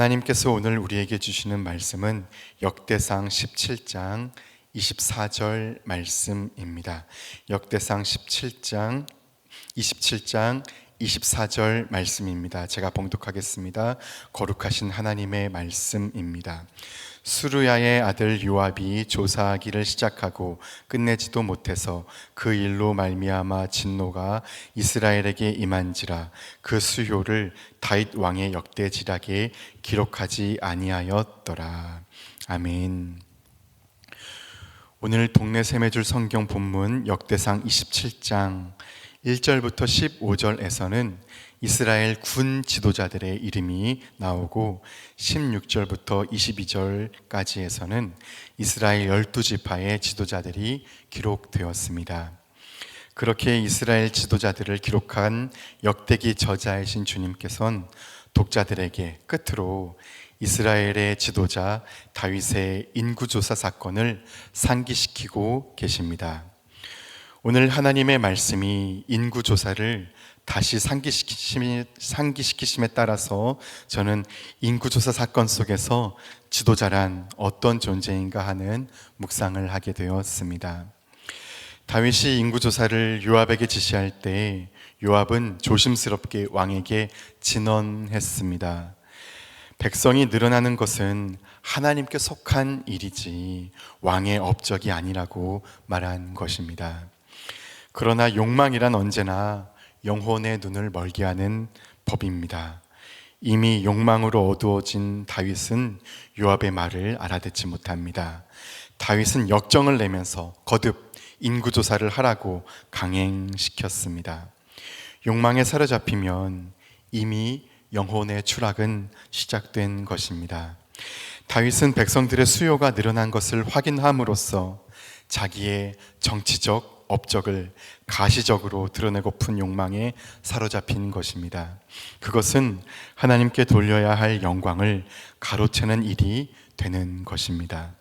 하나님께서 오늘 우리에게 주시는 말씀은 역대상 17장 24절 말씀입니다. 역대상 17장 24절 말씀입니다. 제가 봉독하겠습니다. 거룩하신 하나님의 말씀입니다. 수르야의 아들 요압이 조사하기를 시작하고 끝내지도 못해서 그 일로 말미암아 진노가 이스라엘에게 임한지라 그 수요를 다윗 왕의 역대지략에 기록하지 아니하였더라. 아멘. 오늘 동네 샘해줄 성경 본문 역대상 27장 1절부터 15절에서는 이스라엘 군 지도자들의 이름이 나오고 16절부터 22절까지에서는 이스라엘 12지파의 지도자들이 기록되었습니다. 그렇게 이스라엘 지도자들을 기록한 역대기 저자이신 주님께서는 독자들에게 끝으로 이스라엘의 지도자 다윗의 인구조사 사건을 상기시키고 계십니다. 오늘 하나님의 말씀이 인구조사를 다시 상기시키심에 따라서 저는 인구조사 사건 속에서 지도자란 어떤 존재인가 하는 묵상을 하게 되었습니다. 다윗이 인구조사를 요압에게 지시할 때 요압은 조심스럽게 왕에게 진언했습니다. 백성이 늘어나는 것은 하나님께 속한 일이지 왕의 업적이 아니라고 말한 것입니다. 그러나 욕망이란 언제나 영혼의 눈을 멀게 하는 법입니다. 이미 욕망으로 어두워진 다윗은 요압의 말을 알아듣지 못합니다. 다윗은 역정을 내면서 거듭 인구조사를 하라고 강행시켰습니다. 욕망에 사로잡히면 이미 영혼의 추락은 시작된 것입니다. 다윗은 백성들의 수요가 늘어난 것을 확인함으로써 자기의 정치적 업적을 가시적으로 드러내고픈 욕망에 사로잡힌 것입니다. 그것은 하나님께 돌려야 할 영광을 가로채는 일이 되는 것입니다.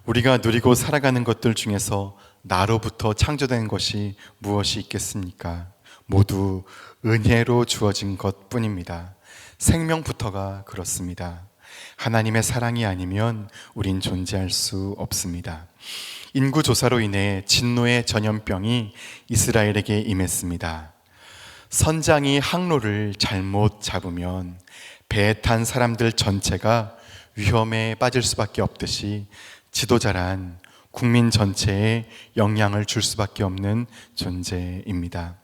우리가 누리고 살아가는 것들 중에서 나로부터 창조된 것이 무엇이 있겠습니까? 모두 은혜로 주어진 것뿐입니다. 생명부터가 그렇습니다. 하나님의 사랑이 아니면 우린 존재할 수 없습니다. 인구조사로 인해 진노의 전염병이 이스라엘에게 임했습니다. 선장이 항로를 잘못 잡으면 배에 탄 사람들 전체가 위험에 빠질 수밖에 없듯이 지도자란 국민 전체에 영향을 줄 수밖에 없는 존재입니다.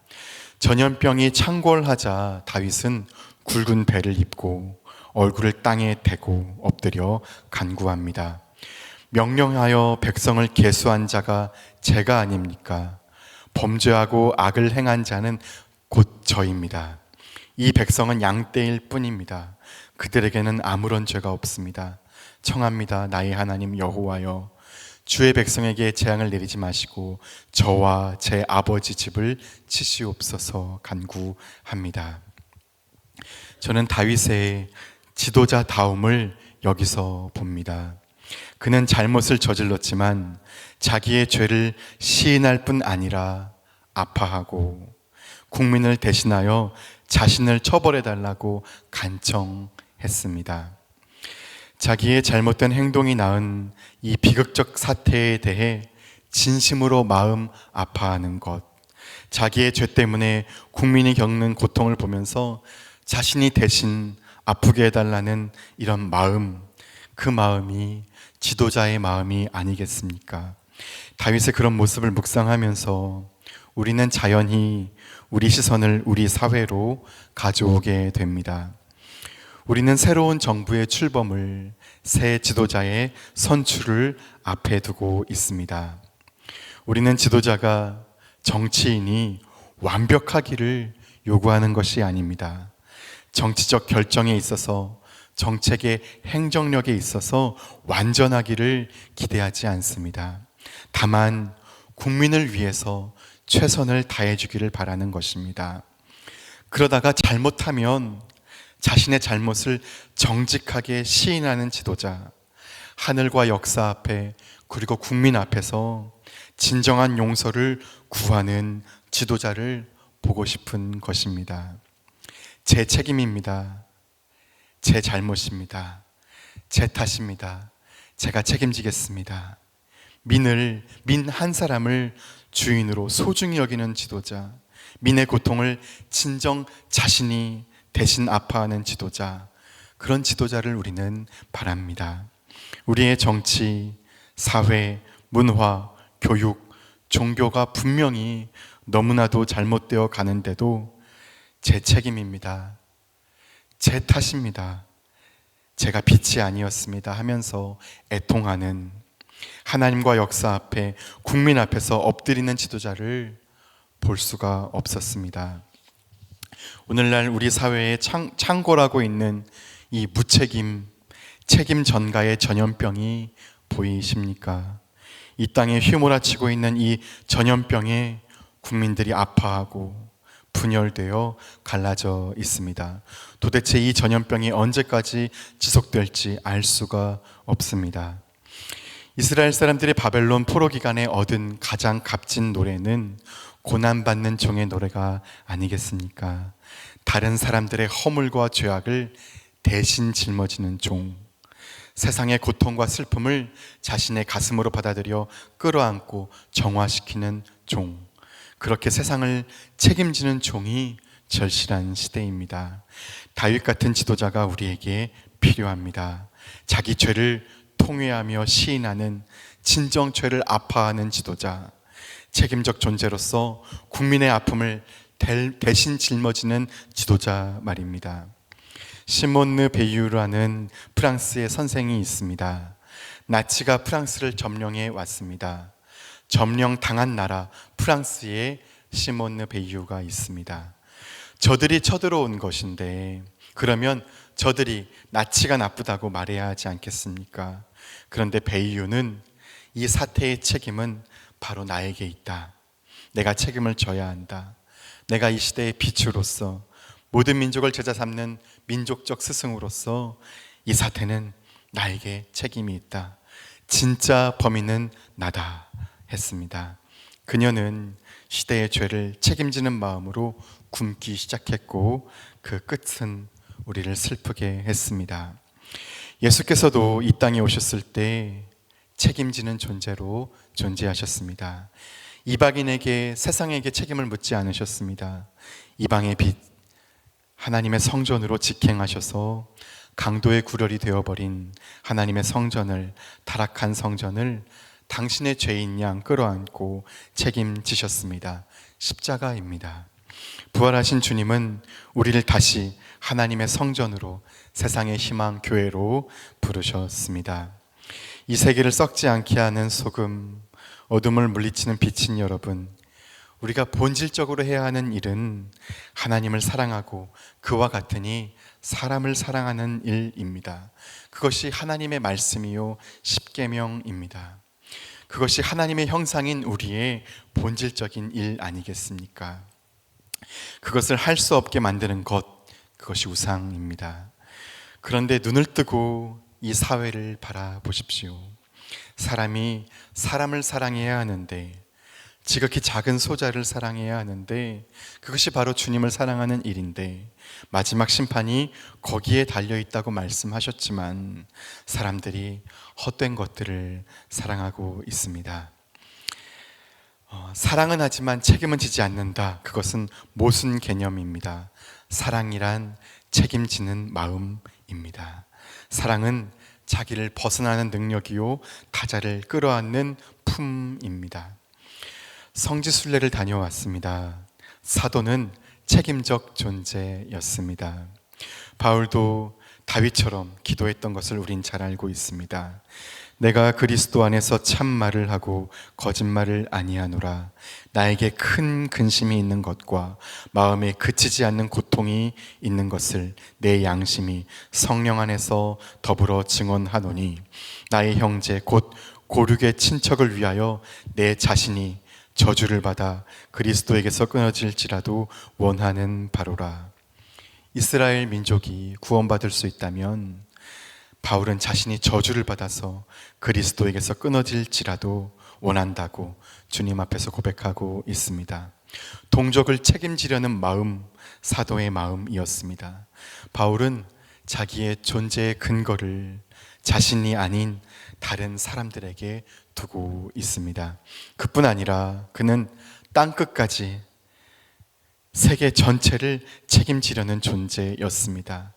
전염병이 창궐하자 다윗은 굵은 배를 입고 얼굴을 땅에 대고 엎드려 간구합니다. 명령하여 백성을 계수한 자가 제가 아닙니까? 범죄하고 악을 행한 자는 곧 저입니다. 이 백성은 양떼일 뿐입니다. 그들에게는 아무런 죄가 없습니다. 청합니다. 나의 하나님 여호와여, 주의 백성에게 재앙을 내리지 마시고 저와 제 아버지 집을 치시옵소서 간구합니다. 저는 다윗의 지도자다움을 여기서 봅니다. 그는 잘못을 저질렀지만 자기의 죄를 시인할 뿐 아니라 아파하고 국민을 대신하여 자신을 처벌해달라고 간청했습니다. 자기의 잘못된 행동이 낳은 이 비극적 사태에 대해 진심으로 마음 아파하는 것, 자기의 죄 때문에 국민이 겪는 고통을 보면서 자신이 대신 아프게 해달라는 이런 마음, 그 마음이 지도자의 마음이 아니겠습니까? 다윗의 그런 모습을 묵상하면서 우리는 자연히 우리 시선을 우리 사회로 가져오게 됩니다. 우리는 새로운 정부의 출범을, 새 지도자의 선출을 앞에 두고 있습니다. 우리는 지도자가, 정치인이 완벽하기를 요구하는 것이 아닙니다. 정치적 결정에 있어서, 정책의 행정력에 있어서 완전하기를 기대하지 않습니다. 다만 국민을 위해서 최선을 다해주기를 바라는 것입니다. 그러다가 잘못하면 자신의 잘못을 정직하게 시인하는 지도자, 하늘과 역사 앞에 그리고 국민 앞에서 진정한 용서를 구하는 지도자를 보고 싶은 것입니다. 제 책임입니다. 제 잘못입니다. 제 탓입니다. 제가 책임지겠습니다. 민 한 사람을 주인으로 소중히 여기는 지도자, 민의 고통을 진정 자신이 대신 아파하는 지도자, 그런 지도자를 우리는 바랍니다. 우리의 정치, 사회, 문화, 교육, 종교가 분명히 너무나도 잘못되어 가는데도 제 책임입니다. 제 탓입니다. 제가 빛이 아니었습니다 하면서 애통하는, 하나님과 역사 앞에, 국민 앞에서 엎드리는 지도자를 볼 수가 없었습니다. 오늘날 우리 사회에 창궐하고 있는 이 무책임, 책임 전가의 전염병이 보이십니까? 이 땅에 휘몰아치고 있는 이 전염병에 국민들이 아파하고 분열되어 갈라져 있습니다. 도대체 이 전염병이 언제까지 지속될지 알 수가 없습니다. 이스라엘 사람들이 바벨론 포로 기간에 얻은 가장 값진 노래는 고난받는 종의 노래가 아니겠습니까? 다른 사람들의 허물과 죄악을 대신 짊어지는 종, 세상의 고통과 슬픔을 자신의 가슴으로 받아들여 끌어안고 정화시키는 종, 그렇게 세상을 책임지는 종이 절실한 시대입니다. 다윗 같은 지도자가 우리에게 필요합니다. 자기 죄를 통회하며 시인하는, 진정 죄를 아파하는 지도자, 책임적 존재로서 국민의 아픔을 대신 짊어지는 지도자 말입니다. 시몬느 베이유라는 프랑스의 선생이 있습니다. 나치가 프랑스를 점령해 왔습니다. 점령당한 나라 프랑스에 시몬느 베이유가 있습니다. 저들이 쳐들어온 것인데, 그러면 저들이 나치가 나쁘다고 말해야 하지 않겠습니까? 그런데 베이유는 이 사태의 책임은 바로 나에게 있다. 내가 책임을 져야 한다. 내가 이 시대의 빛으로서, 모든 민족을 제자 삼는 민족적 스승으로서 이 사태는 나에게 책임이 있다. 진짜 범인은 나다 했습니다. 그녀는 시대의 죄를 책임지는 마음으로 굶기 시작했고, 그 끝은 우리를 슬프게 했습니다. 예수께서도 이 땅에 오셨을 때 책임지는 존재로 존재하셨습니다. 이방인에게, 세상에게 책임을 묻지 않으셨습니다. 이방의 빛, 하나님의 성전으로 직행하셔서 강도의 구렬이 되어버린 하나님의 성전을, 타락한 성전을 당신의 죄인 양 끌어안고 책임지셨습니다. 십자가입니다. 부활하신 주님은 우리를 다시 하나님의 성전으로, 세상의 희망 교회로 부르셨습니다. 이 세계를 썩지 않게 하는 소금, 어둠을 물리치는 빛인 여러분, 우리가 본질적으로 해야 하는 일은 하나님을 사랑하고 그와 같으니 사람을 사랑하는 일입니다. 그것이 하나님의 말씀이요 십계명입니다. 그것이 하나님의 형상인 우리의 본질적인 일 아니겠습니까? 그것을 할 수 없게 만드는 것, 그것이 우상입니다. 그런데 눈을 뜨고 이 사회를 바라보십시오. 사람이 사람을 사랑해야 하는데, 지극히 작은 소자를 사랑해야 하는데, 그것이 바로 주님을 사랑하는 일인데, 마지막 심판이 거기에 달려있다고 말씀하셨지만 사람들이 헛된 것들을 사랑하고 있습니다. 사랑은 하지만 책임은 지지 않는다. 그것은 모순 개념입니다. 사랑이란 책임지는 마음입니다. 사랑은 자기를 벗어나는 능력이요 타자를 끌어안는 품입니다. 성지순례를 다녀왔습니다. 사도는 책임적 존재였습니다. 바울도 다윗처럼 기도했던 것을 우린 잘 알고 있습니다. 내가 그리스도 안에서 참말을 하고 거짓말을 아니하노라. 나에게 큰 근심이 있는 것과 마음에 그치지 않는 고통이 있는 것을 내 양심이 성령 안에서 더불어 증언하노니, 나의 형제 곧 고륙의 친척을 위하여 내 자신이 저주를 받아 그리스도에게서 끊어질지라도 원하는 바로라. 이스라엘 민족이 구원받을 수 있다면 바울은 자신이 저주를 받아서 그리스도에게서 끊어질지라도 원한다고 주님 앞에서 고백하고 있습니다. 동족을 책임지려는 마음, 사도의 마음이었습니다. 바울은 자기의 존재의 근거를 자신이 아닌 다른 사람들에게 두고 있습니다. 그뿐 아니라 그는 땅끝까지 세계 전체를 책임지려는 존재였습니다.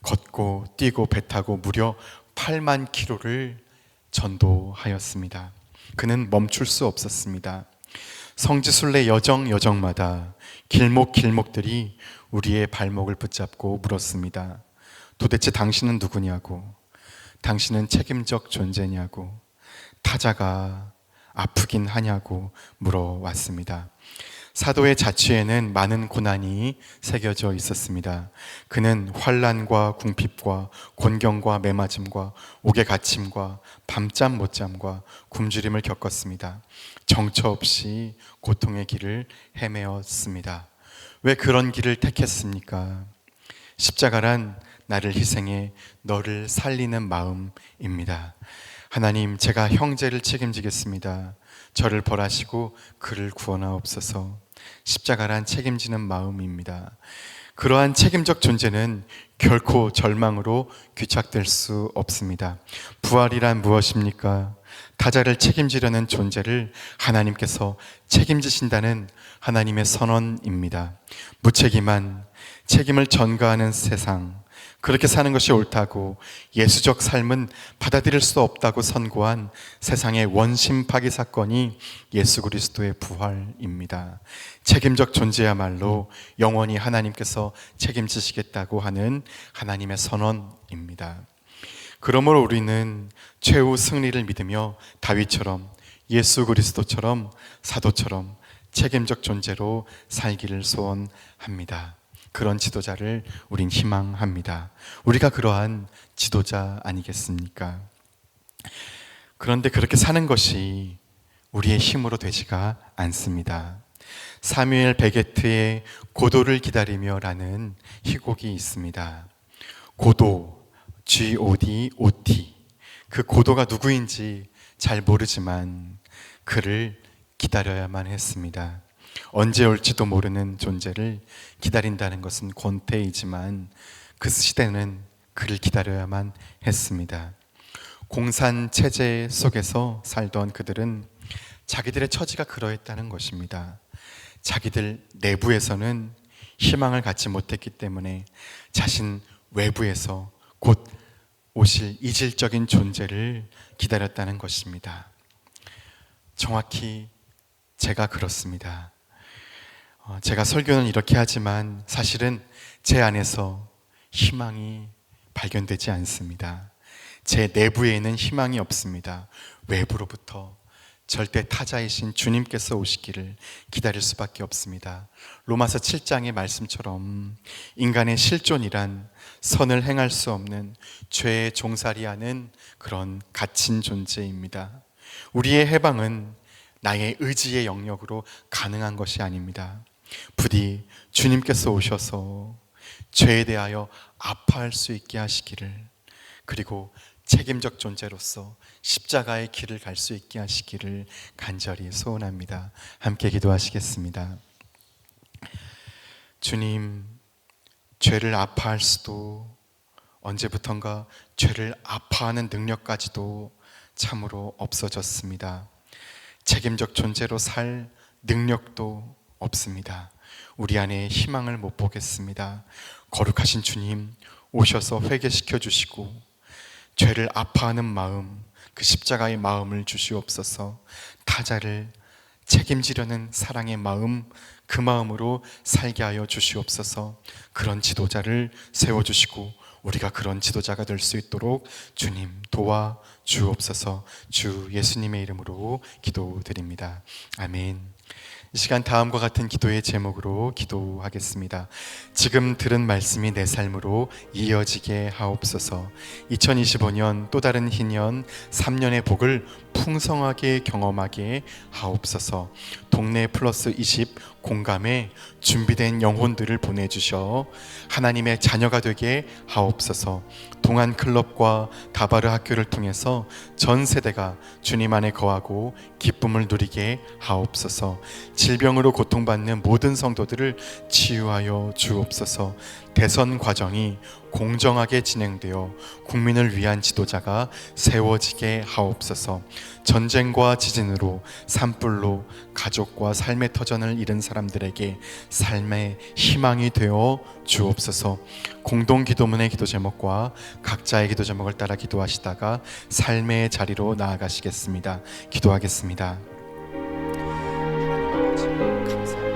걷고 뛰고 배 타고 무려 8만 킬로를 전도하였습니다. 그는 멈출 수 없었습니다. 성지순례 여정마다 길목들이 우리의 발목을 붙잡고 물었습니다. 도대체 당신은 누구냐고, 당신은 책임적 존재냐고, 타자가 아프긴 하냐고 물어왔습니다. 사도의 자취에는 많은 고난이 새겨져 있었습니다. 그는 환난과 궁핍과 곤경과 매맞음과 옥에 갇힘과 밤잠 못잠과 굶주림을 겪었습니다. 정처 없이 고통의 길을 헤매었습니다. 왜 그런 길을 택했습니까? 십자가란 나를 희생해 너를 살리는 마음입니다. 하나님, 제가 형제를 책임지겠습니다. 저를 벌하시고 그를 구원하옵소서. 십자가란 책임지는 마음입니다. 그러한 책임적 존재는 결코 절망으로 귀착될 수 없습니다. 부활이란 무엇입니까? 타자를 책임지려는 존재를 하나님께서 책임지신다는 하나님의 선언입니다. 무책임한 책임을 전가하는 세상, 그렇게 사는 것이 옳다고 예수적 삶은 받아들일 수 없다고 선고한 세상의 원심 파기 사건이 예수 그리스도의 부활입니다. 책임적 존재야말로 영원히 하나님께서 책임지시겠다고 하는 하나님의 선언입니다. 그러므로 우리는 최후 승리를 믿으며 다윗처럼, 예수 그리스도처럼, 사도처럼 책임적 존재로 살기를 소원합니다. 그런 지도자를 우린 희망합니다. 우리가 그러한 지도자 아니겠습니까? 그런데 그렇게 사는 것이 우리의 힘으로 되지가 않습니다. 사무엘 베게트의 고도를 기다리며 라는 희곡이 있습니다. 고도, G-O-D-O-T. 그 고도가 누구인지 잘 모르지만 그를 기다려야만 했습니다. 언제 올지도 모르는 존재를 기다린다는 것은 권태이지만 그 시대는 그를 기다려야만 했습니다. 공산 체제 속에서 살던 그들은 자기들의 처지가 그러했다는 것입니다. 자기들 내부에서는 희망을 갖지 못했기 때문에 자신 외부에서 곧 오실 이질적인 존재를 기다렸다는 것입니다. 정확히 제가 그렇습니다. 제가 설교는 이렇게 하지만 사실은 제 안에서 희망이 발견되지 않습니다. 제 내부에 있는 희망이 없습니다. 외부로부터 절대 타자이신 주님께서 오시기를 기다릴 수밖에 없습니다. 로마서 7장의 말씀처럼 인간의 실존이란 선을 행할 수 없는 죄의 종살이하는 그런 갇힌 존재입니다. 우리의 해방은 나의 의지의 영역으로 가능한 것이 아닙니다. 부디 주님께서 오셔서 죄에 대하여 아파할 수 있게 하시기를, 그리고 책임적 존재로서 십자가의 길을 갈 수 있게 하시기를 간절히 소원합니다. 함께 기도하시겠습니다. 주님, 죄를 아파할 수도, 언제부턴가 죄를 아파하는 능력까지도 참으로 없어졌습니다. 책임적 존재로 살 능력도 없습니다. 우리 안에 희망을 못 보겠습니다. 거룩하신 주님, 오셔서 회개시켜 주시고 죄를 아파하는 마음, 그 십자가의 마음을 주시옵소서. 타자를 책임지려는 사랑의 마음, 그 마음으로 살게 하여 주시옵소서. 그런 지도자를 세워주시고 우리가 그런 지도자가 될 수 있도록 주님 도와 주옵소서. 주 예수님의 이름으로 기도드립니다. 아멘. 이 시간 다음과 같은 기도의 제목으로 기도하겠습니다. 지금 들은 말씀이 내 삶으로 이어지게 하옵소서. 2025년 또 다른 희년 3년의 복을 풍성하게 경험하게 하옵소서. 동네 플러스 20 공감에 준비된 영혼들을 보내주셔 하나님의 자녀가 되게 하옵소서. 동안 클럽과 다바르 학교를 통해서 전 세대가 주님 안에 거하고 기쁨을 누리게 하옵소서. 질병으로 고통받는 모든 성도들을 치유하여 주옵소서. 대선 과정이 공정하게 진행되어 국민을 위한 지도자가 세워지게 하옵소서. 전쟁과 지진으로 산불로 가족과 삶의 터전을 잃은 사람들에게 삶의 희망이 되어 주옵소서. 공동 기도문의 기도 제목과 각자의 기도 제목을 따라 기도하시다가 삶의 자리로 나아가시겠습니다. 기도하겠습니다. 하나님 아버지 감사합니다.